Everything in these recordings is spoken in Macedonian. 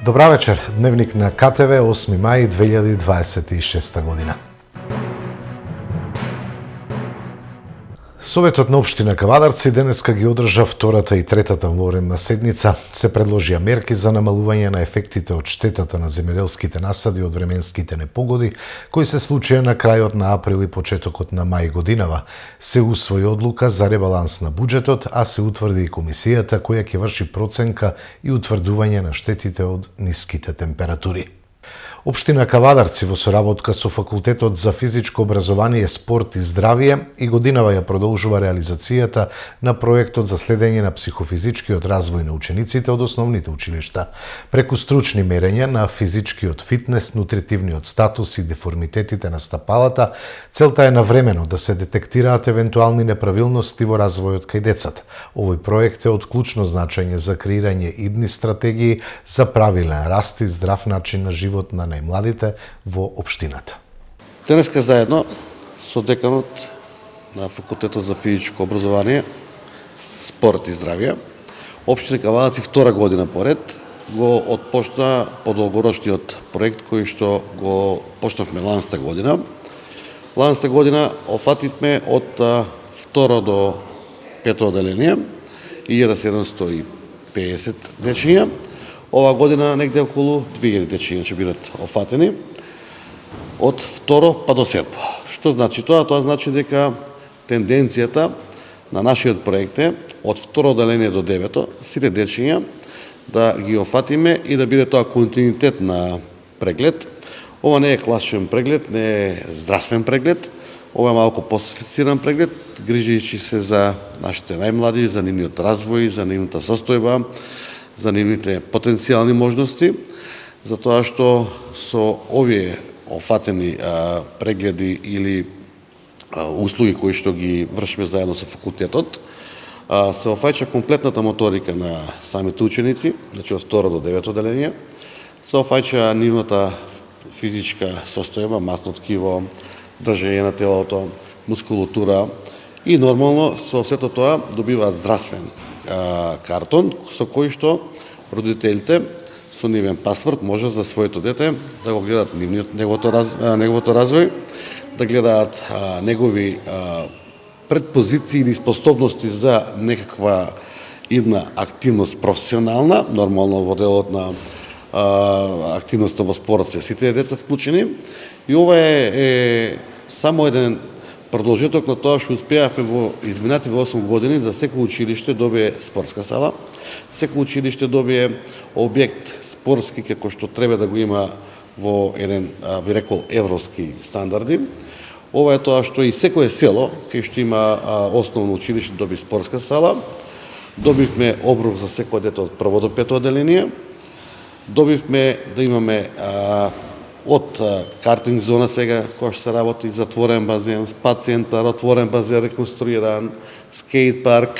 Добра вечер, дневник на КТВ, 8 мај 2026 година. Советот на општина Кавадарци денеска ги одржа втората и третата воредна седница. Се предложија мерки за намалување на ефектите од штетата на земјоделските насади од временските непогоди, кои се случија на крајот на април и почетокот на мај годинава. Се усвои одлука за ребаланс на буџетот, а се утврди и комисијата која ќе врши проценка и утврдување на штетите од ниските температури. Општина Кавадарци во соработка со Факултетот за физичко образование, спорт и здравје и годинава ја продолжува реализацијата на проектот за следење на психофизичкиот развој на учениците од основните училишта. Преку стручни мерења на физичкиот фитнес, нутритивниот статус и деформитетите на стапалата, целта е навремено да се детектираат евентуални неправилности во развојот кај децата. Овој проект е од клучно значење за креирање идни стратегии за правилен раст и здрав начин на живот на најмладите во општината. Денеска заедно со деканот на Факултетот за физичко образование, спорт и здравје, општина Кавадарци втора година поред го отпочна подолгорочниот проект кој што го почнавме ланста година. Ланста година офативме од второ до пето оделение, 1750 дечиња. Ова година негде околу 2000 дечиња ќе бидат офатени од второ па до седмо. Што значи тоа? Тоа значи дека тенденцијата на нашиот проект е од второ оделение до девето сите дечиња да ги офатиме и да биде тоа континуитет на преглед. Ова не е класичен преглед, не е здравствен преглед, ова е малку пософистициран преглед, грижејќи се за нашите најмлади, за нивниот развој, за нивната состојба, за нивните потенцијални можности, затоа што со овие офатени прегледи или услуги кои што ги вршиме заедно со факултетот, се офаќа комплетната моторика на самите ученици, значи од второ до девето оделение, се офаќа нивната физичка состојба, масно ткиво, држење на телото, мускулатура и нормално со сето тоа добиваат здравствен картон со кој што родителите со нивен пасворд може за своето дете да го гледаат неговото развој, да гледаат негови предпозиции или способности за некаква идна активност професионална, нормално во делот на активноста во спорт се сите деца вклучени, и ова е само еден продолжеток на тоа што успеавме во изминативе 8 години да секој училиште добие спортска сала, секој училиште добие објект спортски како што треба да го има во еден, би рекол, европски стандарди. Ова е тоа што и секое село, кај што има основно училиште, доби спортска сала. Добивме обрух за секој дете од прво до пето оделение. Добивме да имаме од картинг зона сега, која што се работи, затворен базен, спа центар, отворен базен реконструиран, скейт парк,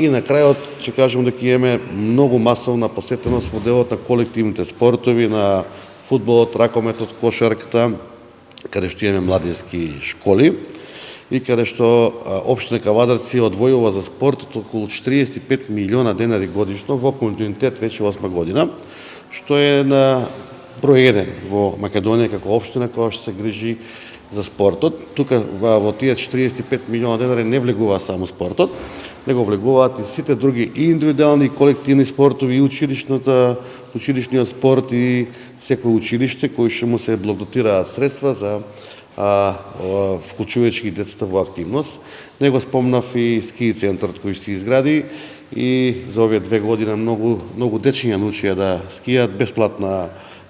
и на крајот ќе кажем дека имаме многу масовна посетеност во делот на колективните спортови, на фудбалот, ракометот, кошарката, каде што имаме младински школи и каде што општина Кавадарци одвојува за спортот околу 45 милиона денари годишно во континуитет веќе 8 година, што е на број 1 во Македонија како општина која што се грижи за спортот. Тука во тие 45 милиона денари не влегува само спортот, него влегуваат и сите други и индивидуални и колективни спортови, и училишниот спорт и секој училиште кои што му се блокдотираат средства за вклучувајќи децата во активност. Него спомнав и ски центарот кој се изгради и за овие 2 години многу дечиња научија да скијат, бесплатна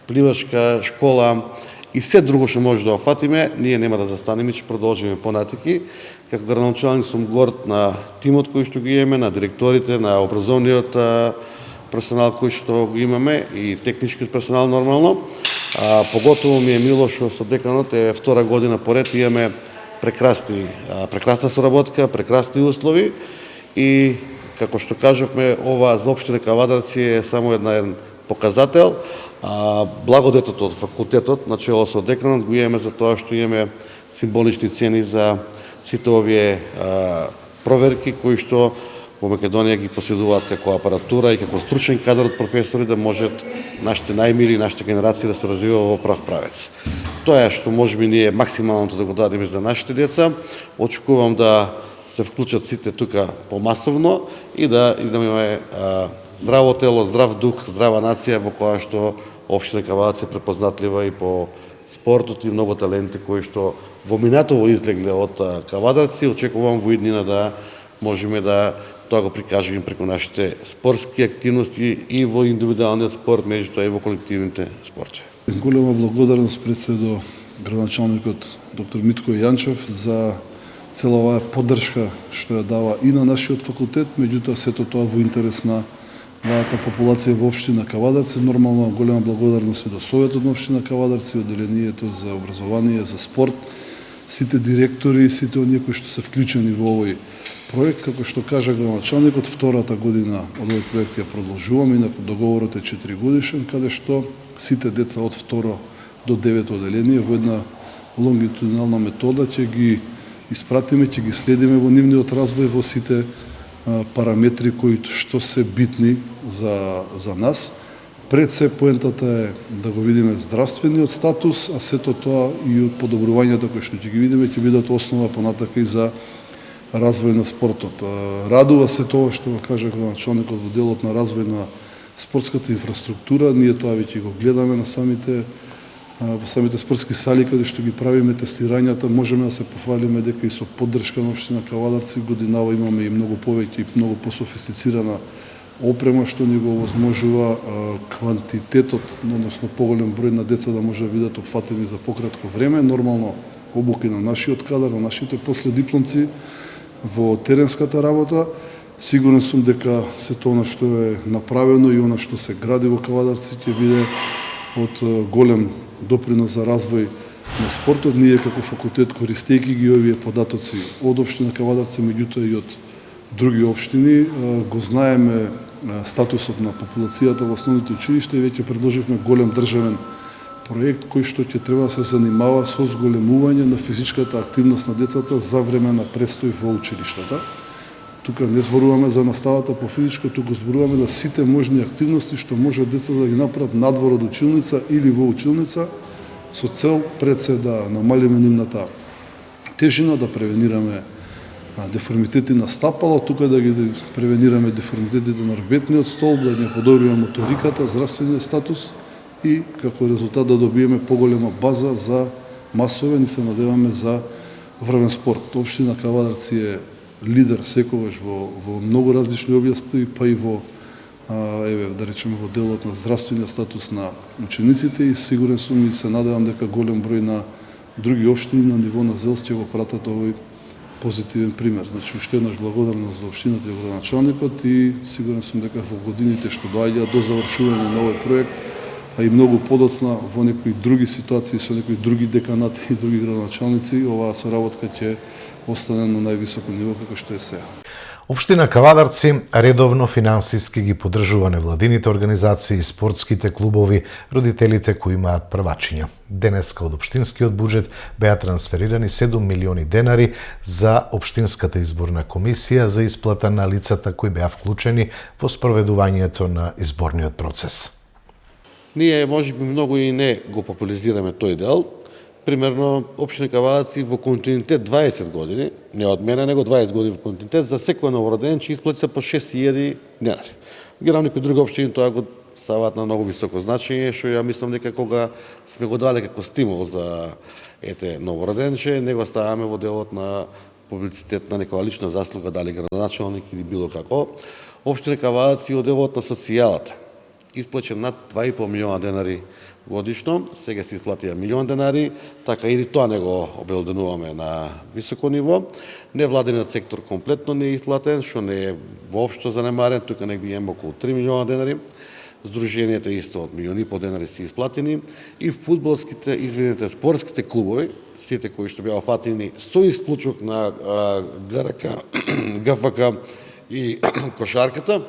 пливачка школа и се друго што може да офатиме. Ние нема да застанеме, ќе продолжиме понатаки. Како градоначалник сум горд на тимот кој што ги имаме, на директорите, на образовниот персонал кој што го имаме и техничкиот персонал нормално. Поготово ми е мило што со деканот е втора година поред имаме прекрасна соработка, прекрасни услови и како што кажавме, ова за општина Кавадарци е само еден показател. Благодетот од факултетот, начело со деканот, го имаме за тоа што имаме символични цени за сите овие проверки кои што во Македонија ги поседуваат како апаратура и како стручен кадар од професори да можат нашите најмили, нашите генерации да се развива во прав правец. Тоа е што можеби ние максималното да го дадеме за нашите деца. Очекувам да се вклучат сите тука помасовно и да имаме здраво тело, здрав дух, здрава нација во која што општина Кавадарци е препознатлива и по спортот и многу таленти кои што во минатово излегле од Кавадарци. Очекувам во иднина да можеме да тоа го прикажеме преку нашите спортски активности и во индивидуалниот спорт, меѓутоа и во колективните спортови. Голема благодарност пред се до градоначалникот доктор Митко Јанчев за цела оваа поддршка што ја дава и на нашиот факултет, меѓутоа сето тоа во интерес на оваата популација во општина Кавадарци. Нормално голема благодарност и до Советот на општина Кавадарци, одделението за образование, за спорт, сите директори, сите оние кои што се вклучени во овој проект. Како што кажа градоначалникот, втората година од овој проект ја продолжуваме, инаку договорот е 4 годишен, каде што сите деца од второ до 9 одделение во една лонгитудинална метода ќе ги испратиме, ќе ги следиме во нивниот развој во сите параметри кои што се битни за нас. Пред се поентата е да го видиме здравствениот статус, а сето тоа и од подобрувањата кои што ќе ги видиме ќе бидат основа понатака и за развој на спортот. Радува се тоа што го кажа градоначалникот во делот на развој на спортската инфраструктура. Ние тоа веќе го гледаме на во самите спортски сали каде што ги правиме тестирањата. Можеме да се пофалиме дека и со поддршка на општина Кавадарци годинава имаме и многу повеќе и многу пософистицирана опрема што ни го овозможува квантитетот, односно поголем број на деца да може да бидат опфатени за пократко време. Нормално обуки на нашиот кадар, на нашите последипломци во теренската работа. Сигурен сум дека сето она што е направено и она што се гради во Кавадарци ќе биде од голем допринос за развој на спортот. Ние како факултет, користејќи ги овие податоци од општина Кавадарци, меѓутоа и од други општини, го знаеме статусот на популацијата во основните училишта и веќе предложивме голем државен проект кој што ќе треба да се занимава со зголемување на физичката активност на децата за време на престој во училиштата. Тука не зборуваме за наставата по физичко, туку зборуваме за сите можни активности што може децата да ги направат надвор од училница или во училница со цел пред се да намалиме нивната тежина, да превенираме деформитети на стапало, тука да ги превенираме деформитетите на рбетниот столб, да ги подобриме моториката, здравствениот статус и како резултат да добиеме поголема база за масовен и се надеваме за врвен спорт. Општина Кавадарци е лидер секогаш во многу различни области, па и во да речеме во делот на здравствениот статус на учениците и сигурен сум и се надевам дека голем број на други општини на ниво на ЗЕЛС ќе го пратат овој позитивен пример. Значи, уште еднаш благодарност за општината и градоначалникот и сигурен сум дека во годините што доаѓаат до завршување на овој проект, а и многу подоцна во некои други ситуации со некои други деканати и други градоначалници, оваа соработка ќе остане на највисоко ниво како што е сега. Општина Кавадарци редовно финансиски ги поддржува невладините организации, спортските клубови, родителите кои имаат првачиња. Денеска од општинскиот буџет беа трансферирани 7 милиони денари за општинската изборна комисија за исплата на лицата кои беа вклучени во спроведувањето на изборниот процес. Ние можеби многу и не го популизираме тој дел. Примерно, општина Кавадарци во континуитет 20 години, не од мене, него 20 години во континуитет, за секој новороден ќе исплати се по 6.000 денари. Генерално некои други општини тоа го ставаат на многу високо значење, што ја мислам дека кога сме го дали како стимул за новороденче, него ставаме во делот на публицитет на некоја лична заслуга, дали градоначалник или било како. Општина Кавадарци од делот на социјалата исплаче над 2,5 милиона денари годишно, сега се исплатија милион денари, така и тоа не го обелоденуваме на високо ниво. Невладениот сектор комплетно не е исплатен, што не е воопшто занемарен, тука негде имаме околу 3 милиона денари. Сдруженијата исто од 1,5 милиони денари се исплатени и фудбалските, извинете, спортските клубови, сите кои што беа офатени со исклучок на ГРК, ГФК и кошарката,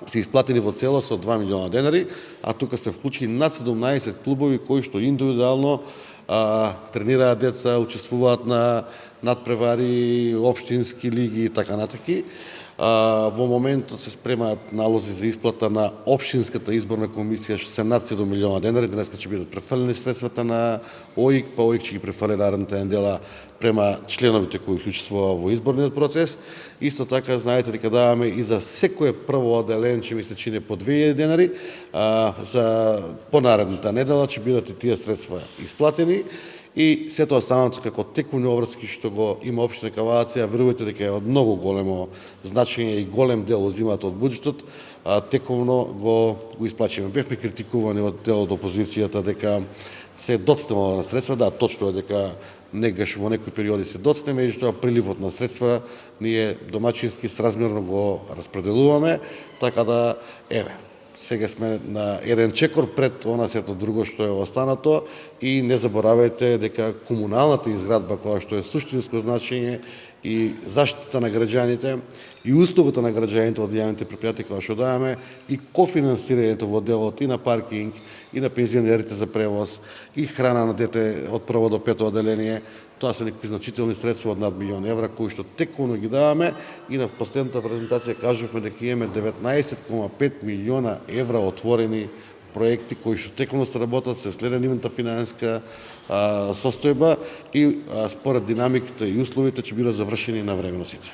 се исплатени во целост од 2 милиона денари, а тука се вклучени над 17 клубови кои што индивидуално тренираат деца, учествуваат на надпревари, општински лиги и така натаки. Во моментот се спремаат налози за исплата на општинската изборна комисија што се над 7 милиона денари. Денеска ќе бидат префалени средствата на ОИК, па ОИК ќе ги префали наредната недела према членовите кои учествуваа во изборниот процес. Исто така знаете дека даваме и за секое прво оделенче, ми се чини по 2000 денари, за понаредната недела ќе бидат и тие средства исплатени. И сето останато како текувни обврски што го има општина Кавадарци, верувате дека е од многу големо значење и голем дел узимаат од буџетот, текувно го исплачиме. Бевме критикувани од дел од опозицијата дека се доцнело на средства, да, точно е дека негаш во некои периоди се доцне, меѓутоа приливот на средства ние домачински сразмерно го распределуваме, така да еве сега сме на еден чекор пред она сето друго што е останато и не заборавајте дека комуналната изградба која што е суштинско значење и заштита на граѓаните и услугата на граѓаните од јавните предпријатија која што даваме и кофинансирањето во делот и на паркинг и на пензионерите за превоз и храна на дете од прво до пето оделение. Тоа се некои значителни средства од над милион евра кои што текувно ги даваме и на последната презентација кажувме дека имаме 19,5 милиона евра отворени проекти кои што текувно се работат, се следа нивната финансиска состојба и според динамиката и условите ќе бидат завршени навремено сите.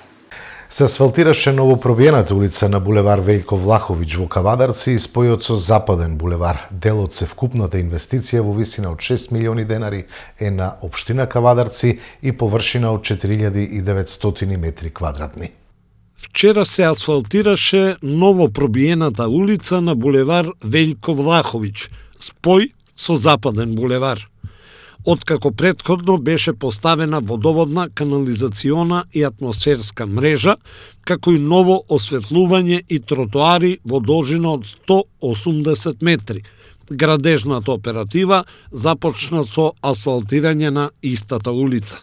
Се асфалтираше новопробиената улица на булевар Велјко Влаховиќ во Кавадарци и спојот со Западен булевар. Дел од севкупната инвестиција во висина од 6 милиони денари е на општина Кавадарци и површина од 4900 метри квадратни. Вчера се асфалтираше новопробиената улица на булевар Велјко Влаховиќ, спој со Западен булевар. Откако претходно беше поставена водоводна, канализациона и атмосферска мрежа, како и ново осветлување и тротоари во должина од 180 метри. Градежната оператива започна со асфалтирање на истата улица.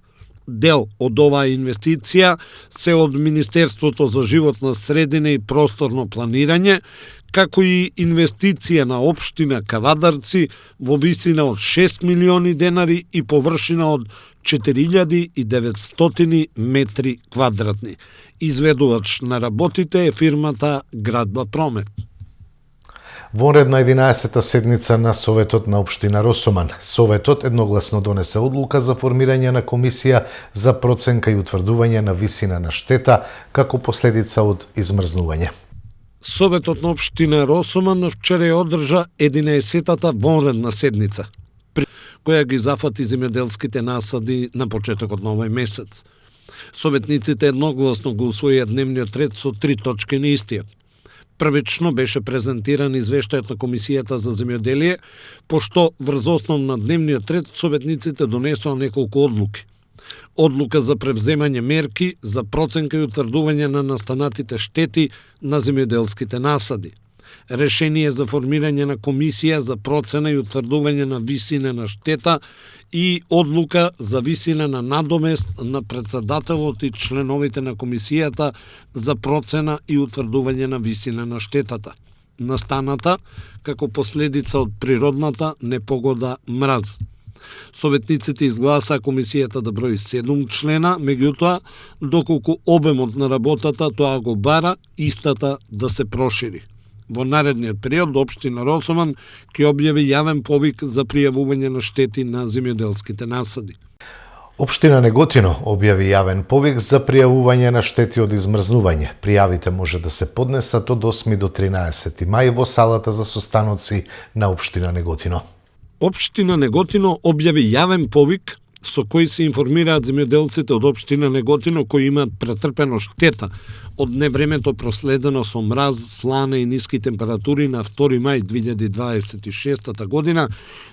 Дел од оваа инвестиција се од Министерството за животна средина и просторно планирање, како и инвестиција на општина Кавадарци во висина од 6 милиони денари и површина од 4900 метри квадратни. Изведувач на работите е фирмата Градба Промет. Во ред на 11-та седница на Советот на општина Росоман, Советот едногласно донесе одлука за формирање на комисија за проценка и утврдување на висина на штета како последица од измрзнување. Советот на општина Росоман вчера ја одржа 11-та вонредна седница, која ги зафати земјоделските насади на почетокот на овој месец. Советниците едногласно го усвоија дневниот ред со 3 точки на истиот. Првично беше презентиран извештајот на Комисијата за земјоделие, пошто врз основ на дневниот ред советниците донесоа неколку одлуки. Одлука за превземање мерки за проценка и утврдување на настанатите штети на земјоделските насади. Решение за формирање на комисија за процена и утврдување на висина на штета и одлука за висина на надомест на председателот и членовите на комисијата за процена и утврдување на висина на штетата, настаната како последица од природната непогода мраз. Советниците изгласаа комисијата да брои 7 члена, меѓутоа, доколку обемот на работата тоа го бара, истата да се прошири. Во наредниот период, општина Росоман ќе објави јавен повик за пријавување на штети на земјоделските насади. Општина Неготино објави јавен повик за пријавување на штети од измрзнување. Пријавите може да се поднесат од 8 до 13 мај во салата за состаноци на општина Неготино. Општина Неготино објави јавен повик со кој се информираат земјоделците од општина Неготино кои имаат претрпено штета од невремето проследено со мраз, слана и ниски температури на 2 мај 2026 година,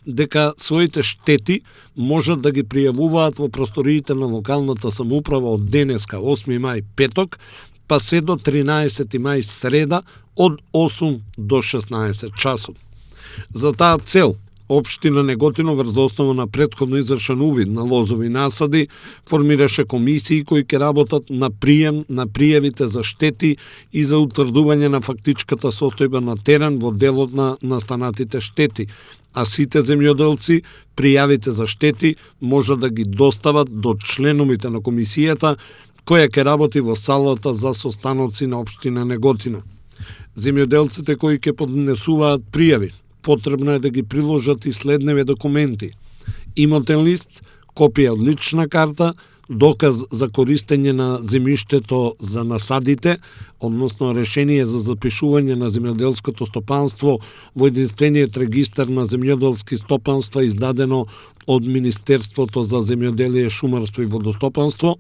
дека своите штети можат да ги пријавуваат во просториите на локалната самоуправа од денеска 8 мај петок, па се до 13 мај среда од 8 до 16 часот. За таа цел, Општина Неготино врз основа на претходно извршен увид на лозови насади формираше комисии кои ќе работат на прием на пријавите за штети и за утврдување на фактичката состојба на терен во делот на настанатите штети, а сите земјоделци пријавите за штети може да ги достават до членовите на комисијата која ќе работи во салата за состаноци на општина Неготино. Земјоделците кои ќе поднесуваат пријави потребно е да ги приложат и следневе документи: имотен лист, копија од лична карта, доказ за користење на земјиштето за насадите, односно решение за запишување на земјоделското стопанство во единствениот регистар на земјоделски стопанства издадено од Министерството за земјоделие, шумарство и водостопанство.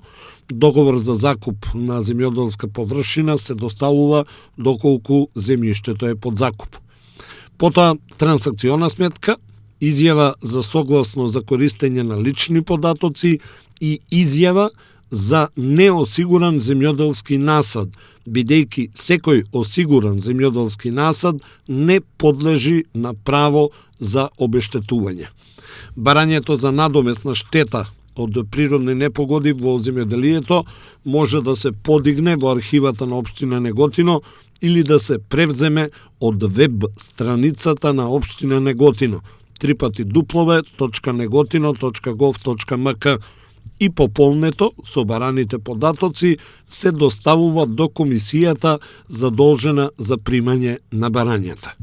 Договор за закуп на земјоделска површина се доставува доколку земјиштето е под закуп. Потоа трансакциона сметка, изјава за согласно за користење на лични податоци и изјава за неосигуран земјоделски насад, бидејќи секој осигуран земјоделски насад не подлежи на право за обештетување. Барањето за надоместна штета од природни непогоди во земјоделието може да се подигне во архивата на општина Неготино или да се превземе од веб страницата на општина Неготино www.negotino.gov.mk и пополнето со бараните податоци се доставува до комисијата задолжена за примање на барањата.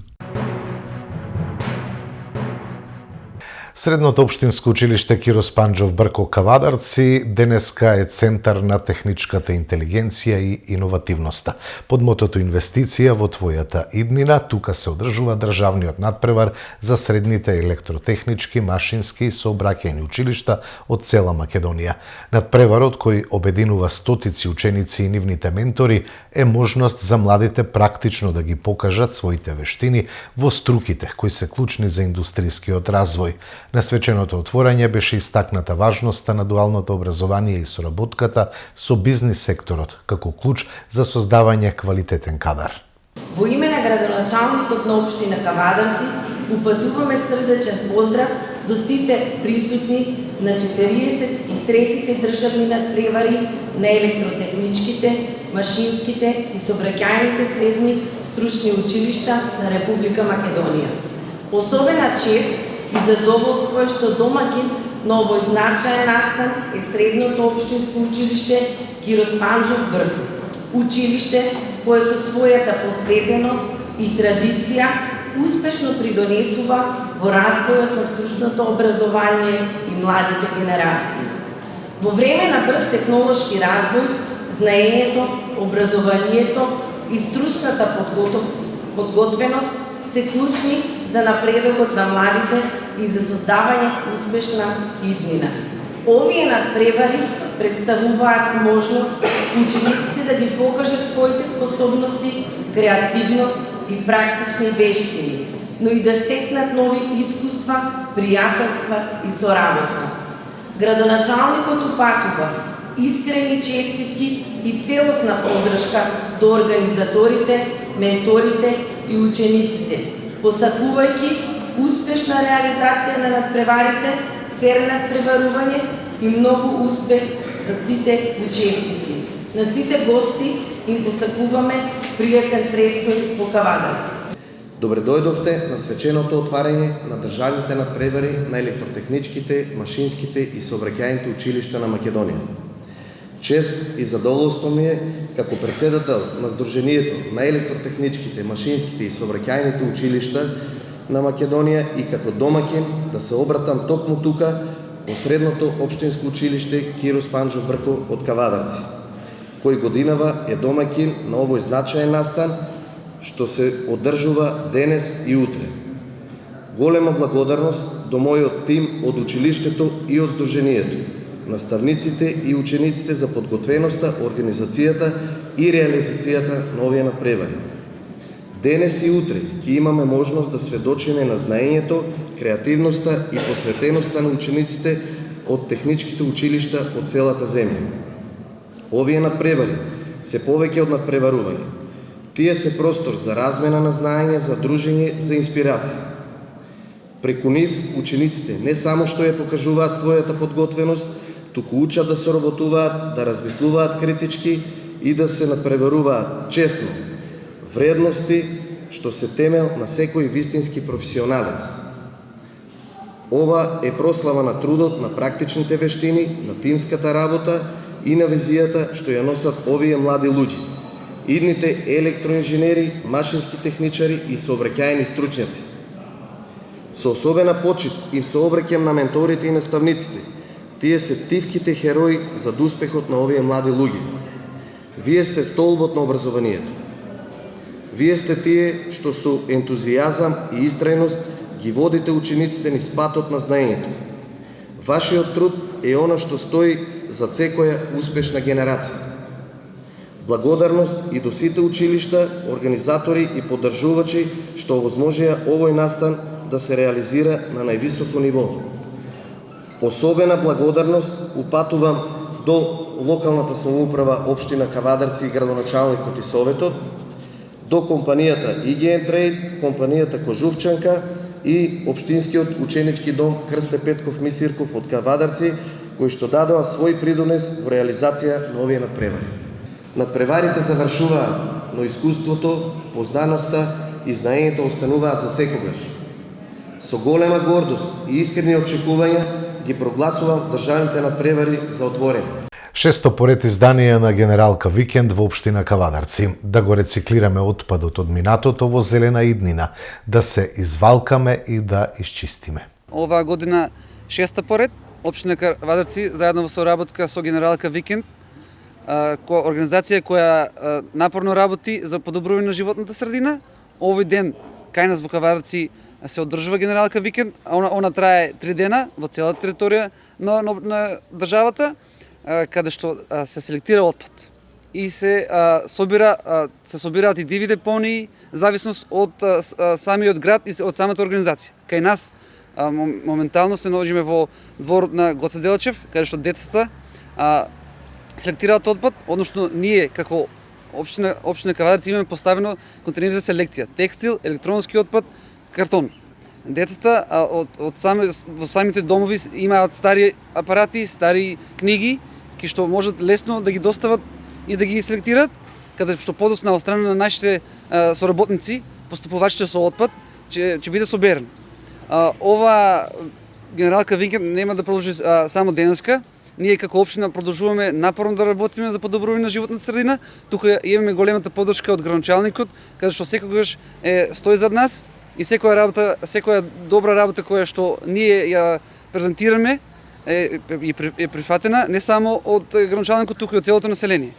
Средното општинско училиште Киро Спанџов Брко Кавадарци денеска е центар на техничката интелигенција и иновативноста. Под мотото инвестиција во твојата иднина, тука се одржува државниот надпревар за средните електротехнички, машински и сообраќајни училишта од цела Македонија. Надпреварот, кој обединува стотици ученици и нивните ментори, е можност за младите практично да ги покажат своите вештини во струките кои се клучни за индустријскиот развој. На свеченото отворање беше истакната важноста на дуалното образование и соработката со бизнис секторот како клуч за создавање квалитетен кадар. Во име на градоначалникот на општина Кавадарци упатуваме срдечен поздрав до сите присутни на 43-тите државни надпревари на електротехничките, машинските и сообраќајните средни стручни училишта на Република Македонија. Особена чест и задоволство е што домаќин на овој значаен настан е средното општинско училиште Киро Спанџов Брко. Училиште кое со својата посветеност и традиција успешно придонесува во развојот на стручното образование и младите генерации. Во време на брз технолошки развој, знаењето, образованието и стручната подготвеност се клучни за напредокот на младите и за создавање успешна иднина. Овие надпревари представуваат можност учениците да ги покажат своите способности, креативност и практични вештини, но и да стекнат нови искуства, пријателства и соработка. Градоначалникот упатува искрени честитки и целосна поддршка до организаторите, менторите и учениците, посакувајќи успешна реализација на надпреварите, фер надпреварување и многу успех за сите учесници. На сите гости им посакуваме пријатен престој по Кавадарци. Добре дојдовте на свеченото отварање на државните надпревари на електротехничките, машинските и сообраќајните училишта на Македонија. Чест и задоволство ми е како председател на Сдруженијето на електротехничките, машинските и сообраќајните училишта на Македонија и како домаќин да се обратам токму тука во средното општинско училиште Киро Спанџов Брко од Кавадарци, кој годинава е домаќин на овој значаен настан што се одржува денес и утре. Голема благодарност до мојот тим од училиштето и од Сдруженијето, наставниците и учениците за подготвеноста, организацијата и реализацијата на овие надпревари. Денес и утре ќе имаме можност да сведочиме на знаењето, креативноста и посветеноста на учениците од техничките училишта од целата земја. Овие надпревари се повеќе од надпреварување. Тие се простор за размена на знаење, за дружење, за инспирација. Преку нив, учениците не само што ја покажуваат својата подготвеност, туку учат да соработуваат, да размислуваат критички и да се надпреваруваат честно. Вредности што се темел на секој вистински професионалец. Ова е прослава на трудот, на практичните вештини, на тимската работа и на визијата што ја носат овие млади луѓе. Идните електроинженери, машински техничари и сообраќајни стручњаци. Со особена почит им се обраќам на менторите и наставниците. Тие се тивките херои за успехот на овие млади луѓе. Вие сте столбот на образованието. Вие сте тие што со ентузијазам и истрајност ги водите учениците низ патот на знаењето. Вашиот труд е она што стои за секоја успешна генерација. Благодарност и до сите училишта, организатори и поддржувачи што овозможија овој настан да се реализира на највисоко ниво. Особена благодарност упатувам до локалната самоуправа општина Кавадарци и градоначалникот и советот, до компанијата IGN Trade, компанијата Кожувчанка и општинскиот ученички дом Крсте Петков Мисирков од Кавадарци, кои што дадоа свој придонес во реализација на овие надпревари. Надпреварите завршуваат, но искуството, познаноста и знаењето остануваат за секогаш. Со голема гордост и искрени очекувања ги прогласувам државните надпревари за отворени. Шесто поред изданија на Генералка Викенд во општина Кавадарци. Да го рециклираме отпадот од минатото во зелена иднина, да се извалкаме и да исчистиме. Оваа година шеста поред, општина Кавадарци заедно во соработка со Генералка Викенд, организација која напорно работи за подобрување на животната средина. Овој ден кај нас во Кавадарци се одржува Генералка Викенд, она трае 3 дена во целата територија на државата, каде што се селектира отпад и се собираат и диви депонии, зависност од самиот град и од самата организација. Кај нас моментално се наоѓаме во дворот на Гоце Делчев, каде што децата селектираат отпад, односно ние како општина Кавадарци имаме поставено контейнери за селекција: текстил, електронски отпад, картон. Децата во самите домови имаат стари апарати, стари книги, кои што можат лесно да ги достават и да ги селектираат, каде што подоцна од страна на нашите соработници, постапувачите со отпад, ќе биде соберен. Ова Генералка Викенд нема да продолжи само денеска. Ние како општина продолжуваме напорно да работиме за подобрување на животната средина. Тука имаме големата поддршка од градоначалникот, каде што секогаш стои зад нас и секоја добра работа која што ние ја презентираме е прифатена не само од градоначалникот, туку и од целото население.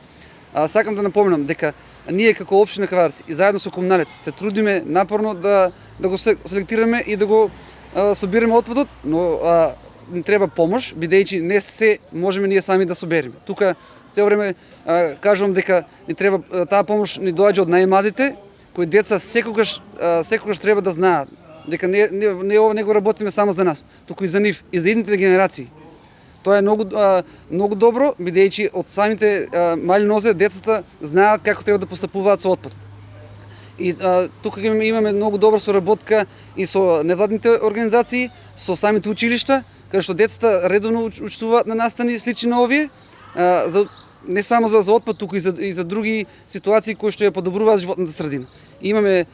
Сакам да напоменам дека ние како општина Кавадарци и заедно со Комуналец се трудиме напорно да го селектираме и да го собираме отпадот, но не треба помош, бидејќи не се можеме ние сами да собереме. Тука се време кажувам дека не треба таа помош ни доаѓа од најмладите, кои деца секогаш треба да знаат дека не ова не го работиме само за нас, туку и за нив и за идните генерации. Тоа е многу добро, бидејќи од самите мали нозе децата знаат како треба да постапуваат со отпад. И тука имаме многу добра соработка и со невладните организации, со самите училишта, каде што децата редовно учествуваат на настани слични на овие, не само за отпад, туку и за други ситуации кои што ја подобруваат животната средина. Имаме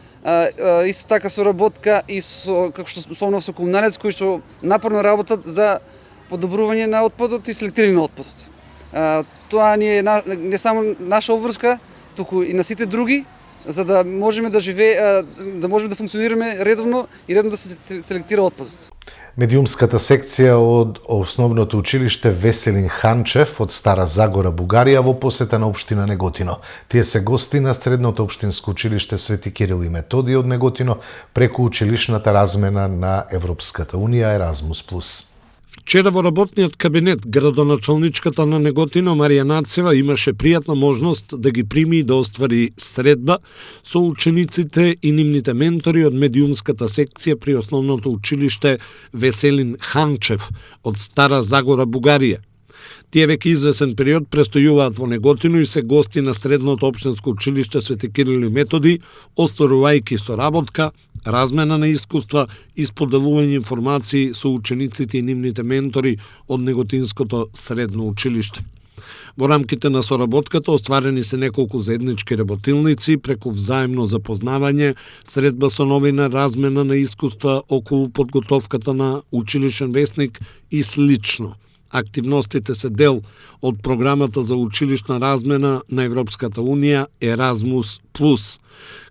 исто така соработка и со, како што спомнав, со Комуналец, кои што напорно работат за подобрување на отпадот и селектирање на отпадот. Тоа не само наша обврска, туку и на сите други, за да можеме да можеме да функционираме редовно и редовно да се селектира отпадот. Медиумската секција од основното училиште Веселин Ханчев од Стара Загора, Бугарија, во посета на општина Неготино. Тие се гости на Средното општинско училиште Свети Кирил и Методиј од Неготино преку училишната размена на Европската унија Еразмус плюс. Вчера во работниот кабинет градоначалничката на Неготино Марија Нацева имаше пријатна можност да ги прими и да оствари средба со учениците и нивните ментори од медиумската секција при основното училиште Веселин Ханчев од Стара Загора, Бугарија. Тие веќе извесен период престојуваат во Неготино и се гости на Средното општинско училиште Свети Кирил и Методи, остварувајќи соработка размена на искуства и споделување информации со учениците и нивните ментори од Неготинското средно училиште. Во рамките на соработката остварени се неколку заеднички работилници преку взаимно запознавање, средба со новина, размена на искуства околу подготовката на училишен весник и слично. Активностите се дел од програмата за училишна размена на Европската Унија Еразмус Плюс.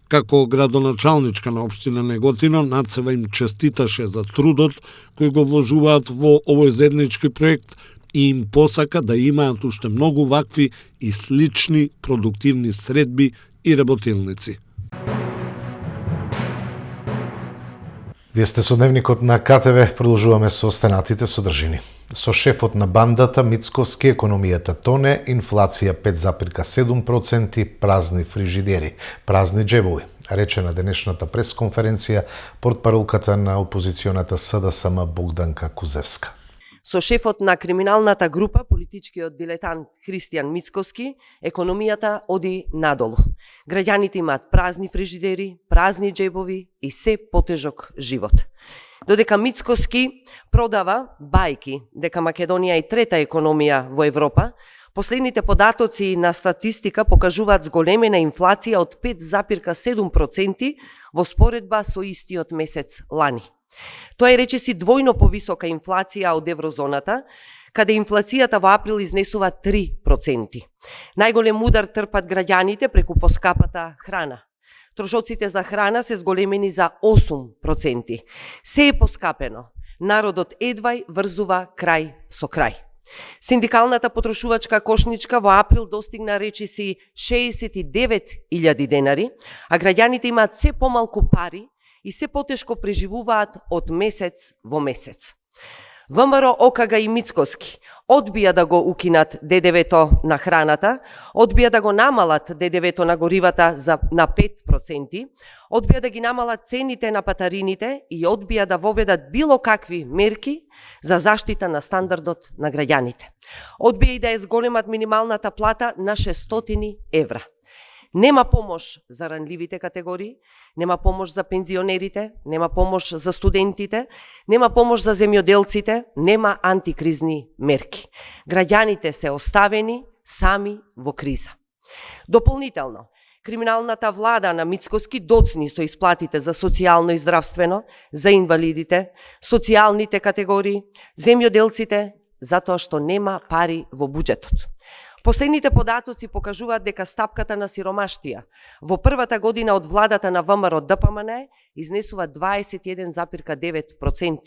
Како градоначалничка на општина Неготино, Нацева им честиташе за трудот кој го вложуваат во овој заеднички проект и им посака да имаат уште многу вакви и слични продуктивни средби и работилници. Вие сте со дневникот на КТВ, продолжуваме со останатите содржини. Со шефот на бандата Мицковски економијата тоне, инфлација 5,7%, празни фрижидери, празни джебови, рече на денешната пресконференција портпаролката на опозиционата СДСМ Богданка Кузевска. Со шефот на криминалната група, политичкиот дилетант Христијан Мицковски, економијата оди надолу. Граѓаните имаат празни фрижидери, празни джебови и се потежок живот. Додека Мицковски продава бајки дека Македонија е трета економија во Европа, последните податоци на статистика покажуваат зголемена инфлација од 5,7% во споредба со истиот месец лани. Тоа е речиси двојно повисока инфлација од еврозоната, каде инфлацијата во април изнесува 3%. Најголем удар трпат граѓаните преку поскапата храна. Трошоците за храна се зголемени за 8%. Се е поскапено. Народот едвај врзува крај со крај. Синдикалната потрошувачка кошничка во април достигна речиси 69.000 денари, а граѓаните имаат се помалку пари и се потешко преживуваат од месец во месец. ВМРО, ОКГ и Мицковски одбија да го укинат ДДВ-то на храната, одбија да го намалат ДДВ-то на горивата на 5%, одбија да ги намалат цените на патарините и одбија да воведат било какви мерки за заштита на стандардот на граѓаните. Одбија и да ја зголемат минималната плата на 600 евра. Нема помош за ранливите категории, нема помош за пензионерите, нема помош за студентите, нема помош за земјоделците, нема антикризни мерки. Граѓаните се оставени сами во криза. Дополнително, криминалната влада на Мицковски доцни со исплатите за социјално и здравствено, за инвалидите, социјалните категории, земјоделците, затоа што нема пари во буџетот. Последните податоци покажуваат дека стапката на сиромаштија во првата година од владата на ВМРО ДПМН изнесува 21,9%.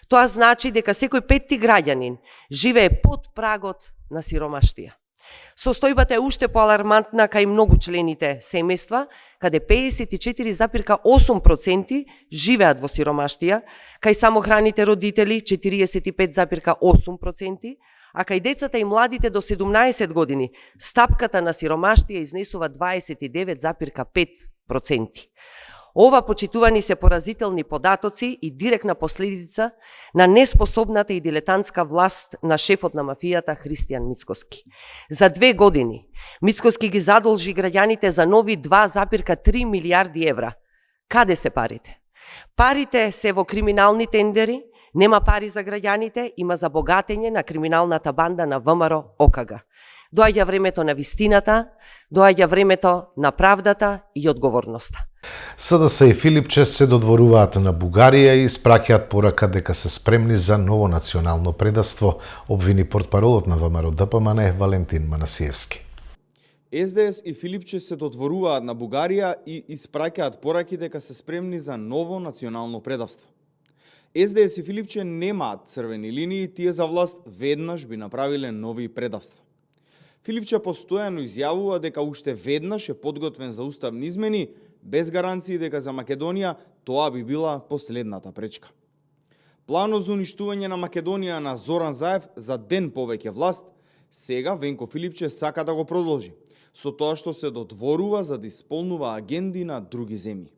Тоа значи дека секој петти граѓанин живее под прагот на сиромаштија. Состојбата е уште поалармантна кај многу члените семејства, каде 54,8% живеат во сиромаштија, кај самохраните родители 45,8%, а кај децата и младите до 17 години стапката на сиромаштија изнесува 29,5%. Ова почитувани се поразителни податоци и директна последица на неспособната и дилетантска власт на шефот на мафијата Христијан Мицковски. За 2 години Мицковски ги задолжи граѓаните за нови 2,3 милиарди евра. Каде се парите? Парите се во криминални тендери, нема пари за граѓаните, има за богатење на криминалната банда на ВМРО ОКГ. Доаѓа времето на вистината, доаѓа времето на правдата и одговорноста. СДС и Филипче се додворуваат на Бугарија и испраќаат порака дека се спремни за ново национално предавство, обвини портпаролот на ВМРО ДПМН Валентин Манасиевски. СДС и Филипче се додворуваат на Бугарија и испраќаат пораки дека се спремни за ново национално предавство. СДС и Филипче немаат црвени линии, тие за власт веднаш би направиле нови предавства. Филипче постојано изјавува дека уште веднаш е подготвен за уставни измени, без гаранции дека за Македонија тоа би била последната пречка. Планот за уништување на Македонија на Зоран Заев за ден повеќе власт, сега Венко Филипче сака да го продолжи, со тоа што се додворува за да исполнува агенди на други земји.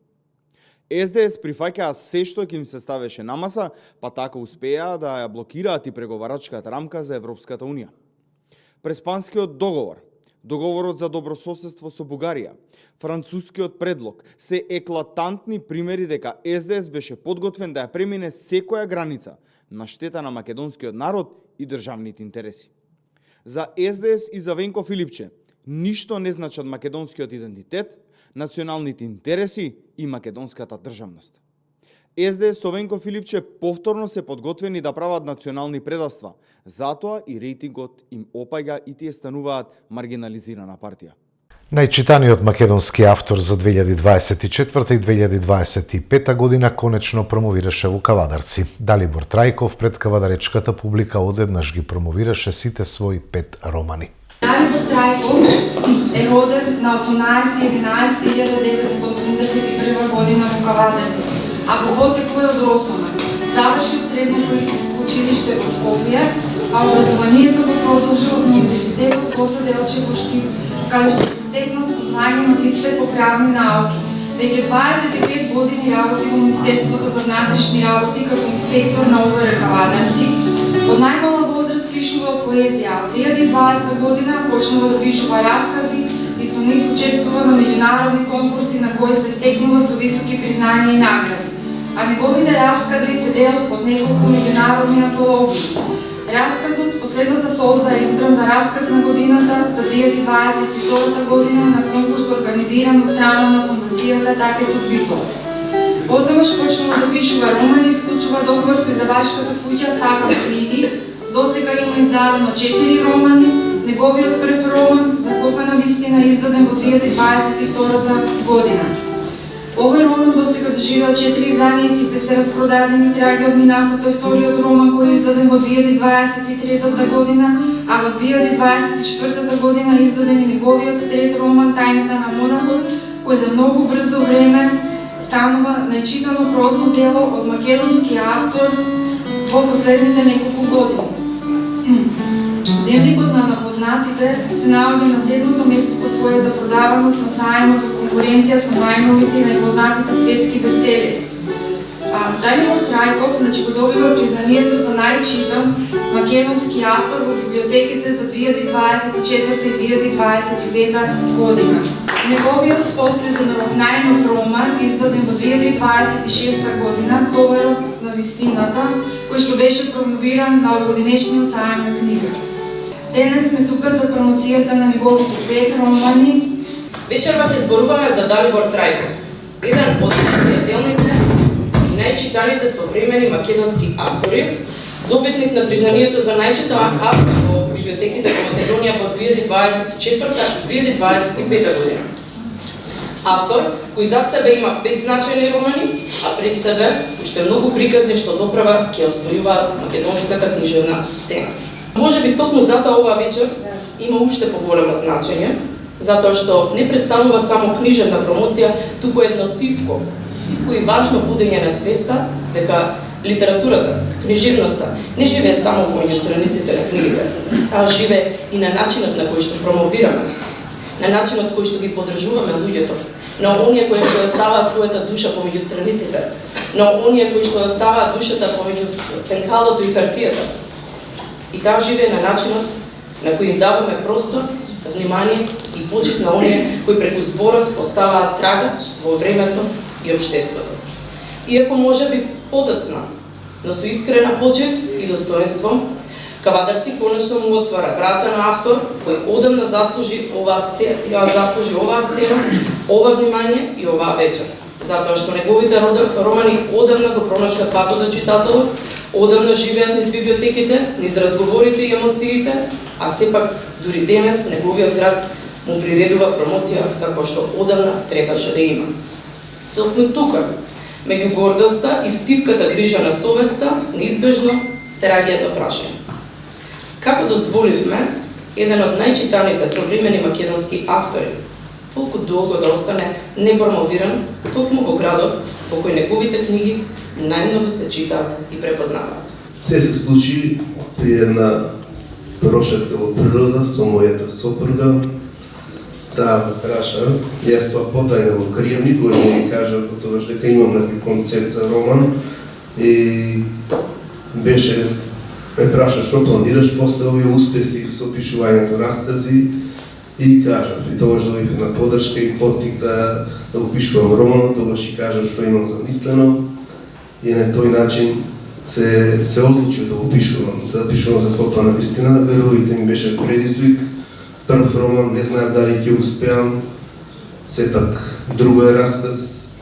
СДС прифаќаа се што ќе им се ставеше на маса, па така успеа да ја блокираат и преговарачката рамка за Европската Унија. Преспанскиот договор, договорот за добрососедство со Бугарија, францускиот предлог се еклатантни примери дека СДС беше подготвен да ја премине секоја граница на штета на македонскиот народ и државните интереси. За СДС и за Венко Филипче ништо не значат македонскиот идентитет, националните интереси и македонската државност. СДС со Венко Филипче повторно се подготвени да прават национални предавства, затоа и рейтингот им опаѓа и тие стануваат маргинализирана партија. Најчитаниот македонски автор за 2024 и 2025 година конечно промовираше во Кавадарци. Далибор Трајков пред кавадаречката публика одеднаш ги промовираше сите своји 5 романи. Далибор Трајков е роден на 18.11.1981 година во Кавадарци, а во потекло е од Росоман. Завршил средно полициско училиште во Скопје, а образованието го продолжил на Универзитетот Гоце Делчев во Штип, каде што се стекнал со звање магистер по правни науки. Веќе 25 години работи во Министерството за внатрешни работи како инспектор на МВР Кавадарци. Од најмала возраст пишува поезија, а од 2020 година почнува да пишува раскази и со нив учествува на меѓународни конкурси на кои се стекнува со високи признања и награди. А неговите раскази се дел од неколку меѓународни антологии. Расказот Последната солза е избран за расказ на годината за 2022 година на конкурс организиран од страна на фондацијата Такец од Битол. Потогаш почнува да пишува романи и исклучува договор со издавачката куќа Сакам книги. Досега има издадено 4 романи. Неговиот прв роман Закопана вистина издаден во 2022 година. Овој роман досега доживеа 4 издања и сите се распродадени траги од минатото е вториот роман кој е издаден во 2023 година, а во 2024 година е издаден и неговиот трет роман Тајната на Монахот, кој за многу брзо време станува најчитано прозно дело од македонски автор во последните неколку години. Дневникот на напознатите се наоѓа на 7-то место по својата продаваност на сајмот во конкуренција со најновите и најпознатите светски бестселери. Далибор Трајков го добива признанието за најчитан македонски автор во библиотеките за 2024 и 2025 година. Неговиот последен најнов роман, издаден во 2026 година, Товарот на вистината, кој што беше промовиран на овогодинешниот сајам на книга. Денес сме тука за промоцијата на неговите 5 романи. Вечерва ќе зборуваме за Далибор Трајков, еден од пријателните и најчитаните современи македонски автори, добитник на признанието за најчитан автор во библиотеките во Македонија во 2024-2025 година. Автор кој зад себе има 5 значајни романи, а пред себе уште многу приказни што доправа ќе освојуваат македонската книжевна сцена. Може би токму затоа оваа вечер има уште поголемо значење, затоа што не представува само книжевна промоција, туку едно тивко и важно будење на свеста дека литературата, книжевноста не живее само помеѓу страниците на книгите, таа живее и на начинот на кој што промовираме, на начинот кој што ги поддржуваме луѓето, на оние кои што оставаат својата душа помеѓу страниците, на оние кои што оставаат душата помеѓу пенкалото и хартијата. И таа живее на начинот на кој им даваме простор, внимание и почит на оние кои преку зборот оставаат трага во времето и општеството. Иако може би подоцна, но со искрена почит и достоинство, Кавадарци конечно му отвара врата на автор кој одамна заслужи оваа сцена, ова внимание и оваа вечер. Затоа што неговите романи одамна го пронашка патот до читателот, одамна живеат низ библиотеките, низ разговорите и емоциите, а сепак дури денес неговиот град му приредува промоција како што одамна требаше да има. Токму тука, меѓу гордоста и втивката грижа на совеста, неизбежно се раѓа едно прашање. Како дозволивме еден од најчитаните современи македонски автори толку долго да остане непромовиран токму во градот во кој неговите книги најмногу се читаат и препознаваат? Се случи при една прошетка во природа со мојата сопруга. Таа ме праша, јас тоа потајно во криев, никој не ми кажа тогаш дека имам некој концепт за роман и беше ме праша што планираш после овие успеси со пишувањето раскази И кажав, и тогаш добив на поддршка и поттик да го пишувам роман, тогаш и кажав што имам замислено и на тој начин се одлучив да го пишувам, да пишувам за копана вистина. Верувайте ми, беше предизвик. Прв роман, не знаев дали ќе успеам, сепак друго е расказ,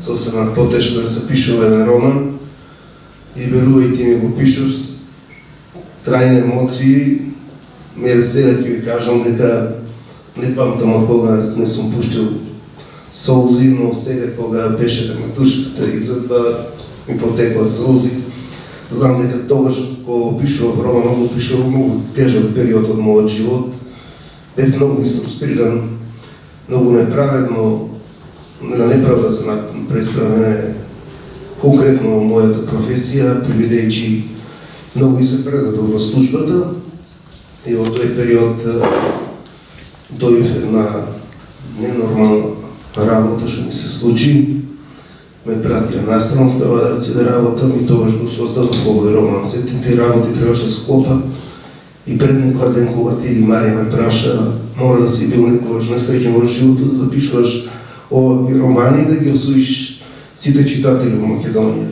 сосема потешко да се пишува еден роман и верувајте ми го пишув трајни емоции. Еве сега ќе ви кажам дека не памтам од кога не сум пуштил солзи, но сега кога беше драматуршката изведба ми потекла солзи. Знам дека тогаш кога пишував роман, го пишував многу тежок период од мојот живот. Бев многу изфрустриран, многу неправедно, на неправда се преисправена конкретно мојата професија, бидејќи многу се предадов во службата и во тој период дојдов една ненормална работа што ми се случи. Ме пратија настран да Кавадарци да работам и тогаш го создадов овој роман. Сите тие работи требаше склопат и пред некој ден кога ти и Марија ме праша, мора да си бил некогаш несреќен во животот за да пишуваш овакви романи и да ги освоиш сите читатели во Македонија.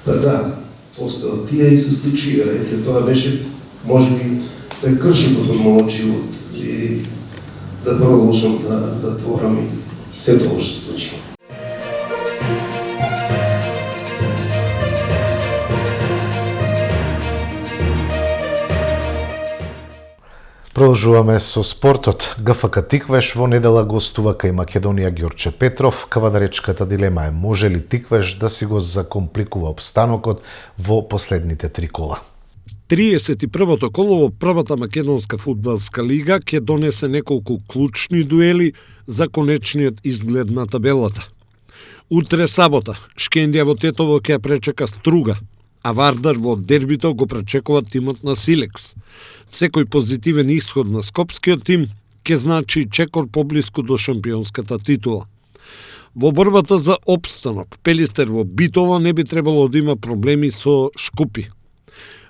Па да, остава тие и се случи. Ете, тоа беше можеби прекршокот од мојот живот и да продолжам да творам и се тоа што случи. Продолжуваме со спортот. ГФК Тиквеш во недела гостува кај Македонија Ѓорче Петров. Кавадаречката дилема е може ли Тиквеш да си го закомпликува обстанокот во последните 3 кола. 31-то коло во првата македонска фудбалска лига ќе донесе неколку клучни дуели за конечниот изглед на табелата. Утре сабота, Шкендија во Тетово ќе пречека Струга, а Вардар во дербито го пречекува тимот на Силекс. Секој позитивен исход на скопскиот тим ќе значи чекор поблиску до шампионската титула. Во борбата за опстанок, Пелистер во Битола не би требало да има проблеми со Шкупи.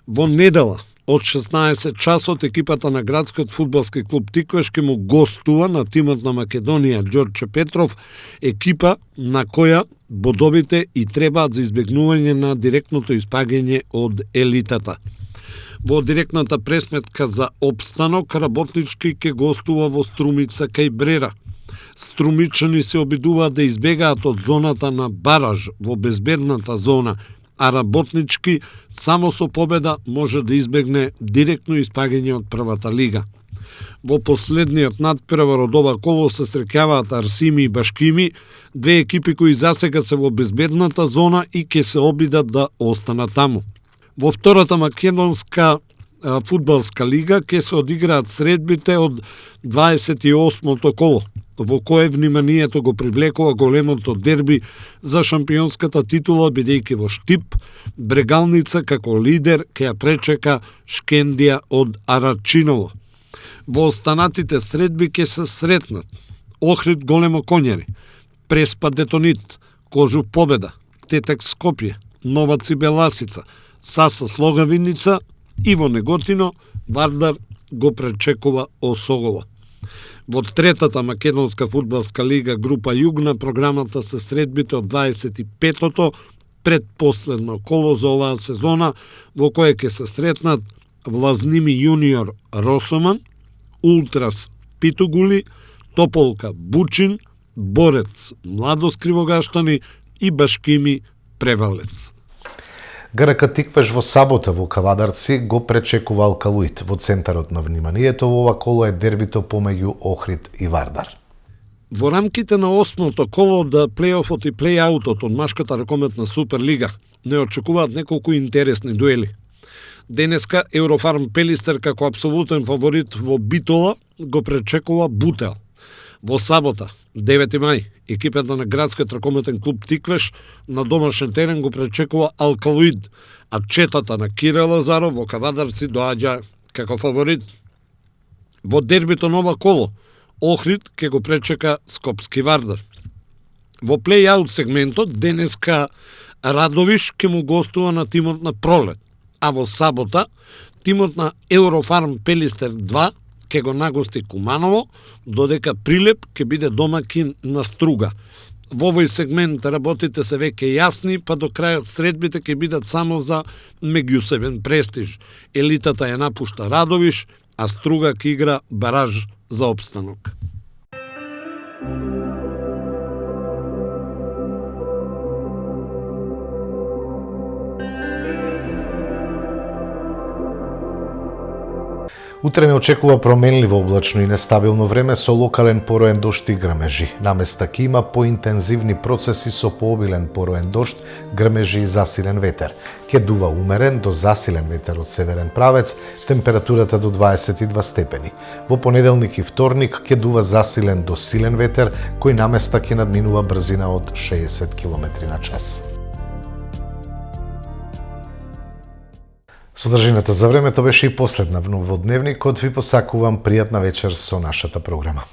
Во недела, од 16 часот, екипата на градскиот фудбалски клуб Тиквеш ќе му гостува на тимот на Македонија Ѓорче Петров, екипа на која бодовите и требаат за избегнување на директното испаѓање од елитата. Во директната пресметка за опстанок, работнички ќе гостува во Струмица кај Брера. Струмичани се обидуваат да избегаат од зоната на бараж во безбедната зона, а работнички само со победа може да избегне директно испаѓање од првата лига. Во последниот надпревар од ова коло се среќаваат Арсими и Башкими, две екипи кои засега се во безбедната зона и ќе се обидат да останат таму. Во втората македонска фудбалска лига ќе се одиграат средбите од 28-то коло, во кое вниманието го привлекува големото дерби за шампионската титула, бидејќи во Штип, Брегалница како лидер ќе ја пречека Шкендија од Арачиново. Во останатите средби ќе се сретнат Охрид Големо Конјари, Преспа Детонит, Кожу Победа, Тетек Скопје, Нова Цибеласица, Саса Слогавиница и во Неготино Вардар го пречекува Осогола. Во третата македонска фудбалска лига група Југ на програмата се средбите од 25-то предпоследно коло за оваа сезона, во кое ќе се сретнат Влазними јуниор Росоман, Ултрас Питугули, Тополка Бучин, Борец Младост Кривогаштани и Башкими Превалец. ГРК Тиквеш во сабота во Кавадарци го пречекува Алкалуит. Во центарот на вниманието во ова коло е дербито помеѓу Охрид и Вардар. Во рамките на 8-то коло од плейофот и плейаутот од машката ракометна Суперлига не очекуваат неколку интересни дуели. Денеска Еврофарм Пелистер како апсолутен фаворит во Битола го пречекува Бутел. Во сабота, 9 мај, екипата на градскиот ракометен клуб Тиквеш на домашен терен го пречекува Алкалуид, а четата на Кире Лазаров во Кавадарци доаѓа како фаворит. Во дербито нова коло, Охрид ќе го пречека Скопски Вардар. Во плей-аут сегментот, денеска Радовиш ќе му гостува на тимот на Пролет, а во сабота, тимот на Еврофарм Пелистер 2 ќе го нагости Куманово, додека Прилеп ќе биде домакин на Струга. Во овој сегмент работите се веќе јасни, па до крајот средбите ќе бидат само за меѓусебен престиж. Елитата ја напушта Радовиш, а Струга ќе игра бараж за опстанок. Утре не очекува променливо облачно и нестабилно време со локален пороен дожд и грмежи. Наместа ќе има поинтензивни процеси со пообилен пороен дожд, грмежи и засилен ветер. Ќе дува умерен до засилен ветер од северен правец, температурата до 22 степени. Во понеделник и вторник ќе дува засилен до силен ветер, кој наместа ќе надминува брзина од 60 км на час. Содржината за времето беше и последна во Дневникот. Ви посакувам пријатна вечер со нашата програма.